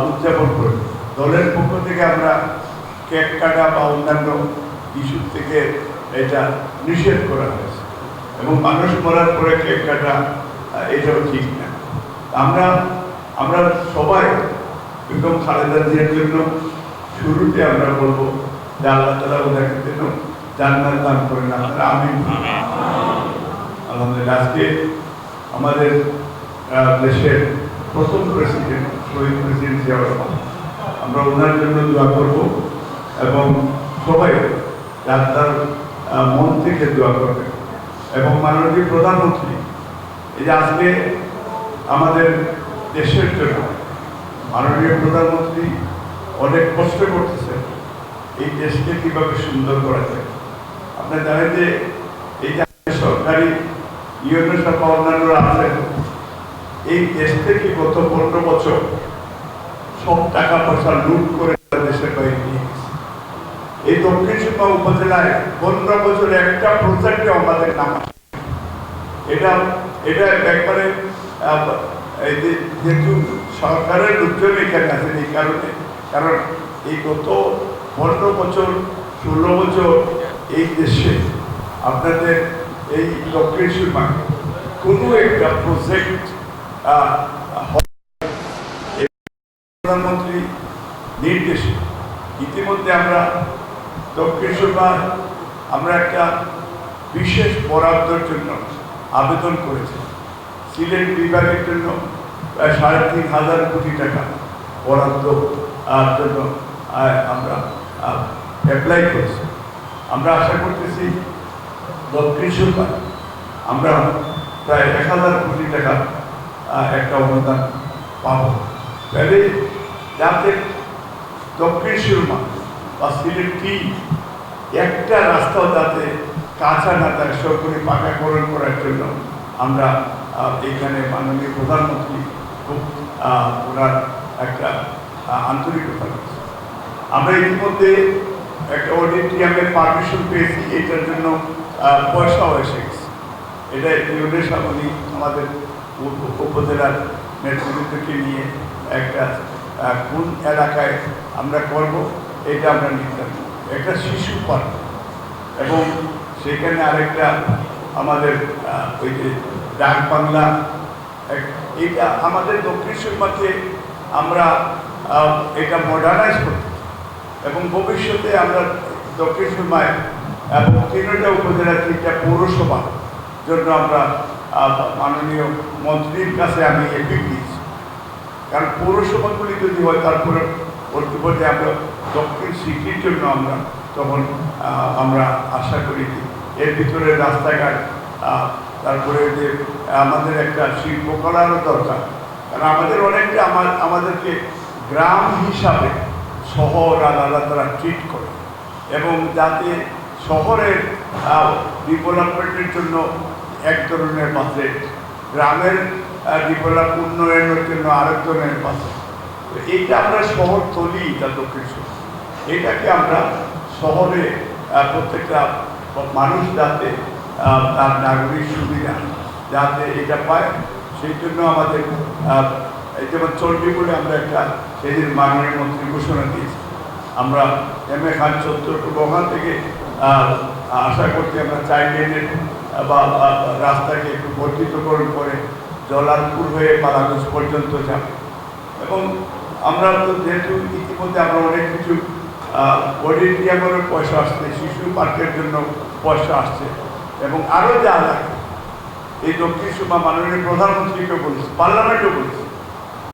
উদযাপন করি। দলের পক্ষ থেকে আমরা কেক কাটা বা অন্যান্য ইস্যু থেকে এটা নিষেধ করা হয়েছে এবং মানুষ মরার পরে কেক কাটা এটাও ঠিক না। আমরা সবাই বেগম খালেদা জিয়ার জন্য শুরুতে আমরা বলবো যে আল্লাহ তাআলা ওনাকে যেন জান্নাত দান করেন। আপনারা আমিন। আলহামদুলিল্লাহ। আজকে আমাদের দেশের প্রথম প্রেসিডেন্ট শহীদ প্রেসিডেন্ট জিয়াউর রহমান, আমরা ওনার জন্য দোয়া করব এবং সবাই তার মন থেকে দোয়া করবেন। এবং মাননীয় প্রধানমন্ত্রী এই যে আজকে আমাদের দেশের জন্য মাননীয় প্রধানমন্ত্রী অনেক কষ্ট করতেছেন এই দেশকে কীভাবে সুন্দর করা যায়। আপনারা জানেন যে এই যে সরকারি ইউনিয়ন বা অন্যান্যরা আছেন, এই দেশ থেকে গত 15 বছর সব টাকা পয়সা লুট করে দেশের বাইরে নিয়ে গেছে। এই দক্ষিণ সুরমা উপজেলায় 15 বছরে একটা প্রজেক্টে আমাদের নাম আছে। এটা একবারে যেহেতু সরকারের লোকজন এখানে আছেন এই কারণে, কারণ এই গত 15 বছর 16 বছর এই দেশে আপনাদের এই দক্ষিণ সুরমায় কোনো একটা প্রজেক্ট প্রধানমন্ত্রী নির্দেশে ইতিমধ্যে আমরা দক্ষিণ সুরমা আমরা একটা বিশেষ বরাদ্দের জন্য আবেদন করেছি। সিলেট বিভাগের জন্য প্রায় 3,500 কোটি টাকা বরাদ্দ জন্য আমরা অ্যাপ্লাই করেছি। আমরা আশা করতেছি দক্ষিণ সুরমা আমরা প্রায় 1,000 কোটি টাকা একটা অনুদান পাব। তাহলে যাতে দক্ষিণ সুরমা বা সিলেট একটা রাস্তাও যাতে কাঁচা না থাকে, সরকারি পাকাকরণ করার জন্য আমরা এখানে মাননীয় প্রধানমন্ত্রী খুব ওনার একটা আন্তরিকতা রয়েছে। আমরা ইতিমধ্যে একটা অডিটোরিয়ামের পারমিশন পেয়েছি, এটার জন্য পয়সাও এসে গেছে। এটা ইউনিয়নের সামনে আমাদের উপজেলার নেতৃত্বকে নিয়ে একটা কোন এলাকায় আমরা করব এটা আমরা নির্ধারণ করব। একটা শিশু পার্ক এবং সেখানে আরেকটা আমাদের ওই যে ডাক বাংলা, এটা আমাদের দক্ষিণ সুরমাকে আমরা এটা মডার্নাইজ করতে এবং ভবিষ্যতে আমরা দক্ষিণ সুরমায় এবং 3টা উপজেলা 3টা পৌরসভা জন্য আমরা মাননীয় মন্ত্রীর কাছে আমি এপিক দিচ্ছি। কারণ পৌরসভাগুলি যদি হয় তারপরে বলতে বলতে আমরা দক্ষিণ সিটির জন্য আমরা তখন আমরা আশা করি এর ভিতরে রাস্তাঘাট, তারপরে যে আমাদের একটা শিল্পকলারও দরকার। কারণ আমাদের অনেকটা আমাদেরকে গ্রাম হিসাবে শহর আলাদা তারা ট্রিট করে এবং যাতে শহরের ডেভেলপমেন্টের জন্য এক ধরনের বাজেট, গ্রামের উন্নয়নের জন্য আরেক ধরনের বাজেট। এইটা আমরা শহর তলি, এটা দক্ষিণ শহর, এটাকে আমরা শহরে প্রত্যেকটা মানুষ যাতে তার নাগরিক সুবিধা যাতে এটা পায়, সেই জন্য আমাদের যেমন চণ্ডীপুরে আমরা একটা সেদিন মাননীয় মন্ত্রী ঘোষণা দিয়েছি। আমরা এম.এ. খান চত্বর ওখান থেকে আশা করছি আমরা 4 লেনের বা রাস্তাকে একটু বর্ধিতকরণ করে জলালপুর হয়ে পালাগঞ্জ পর্যন্ত যাব। এবং আমরা তো যেহেতু ইতিমধ্যে আমরা অনেক কিছু অডিটোরিয়ামের পয়সা আসছে, শিশু পার্কের জন্য পয়সা আসছে এবং আরও যা লাগে এই দক্ষিণ সুরমা মাননীয় প্রধানমন্ত্রীকে বলেছি, পার্লামেন্টও বলেছি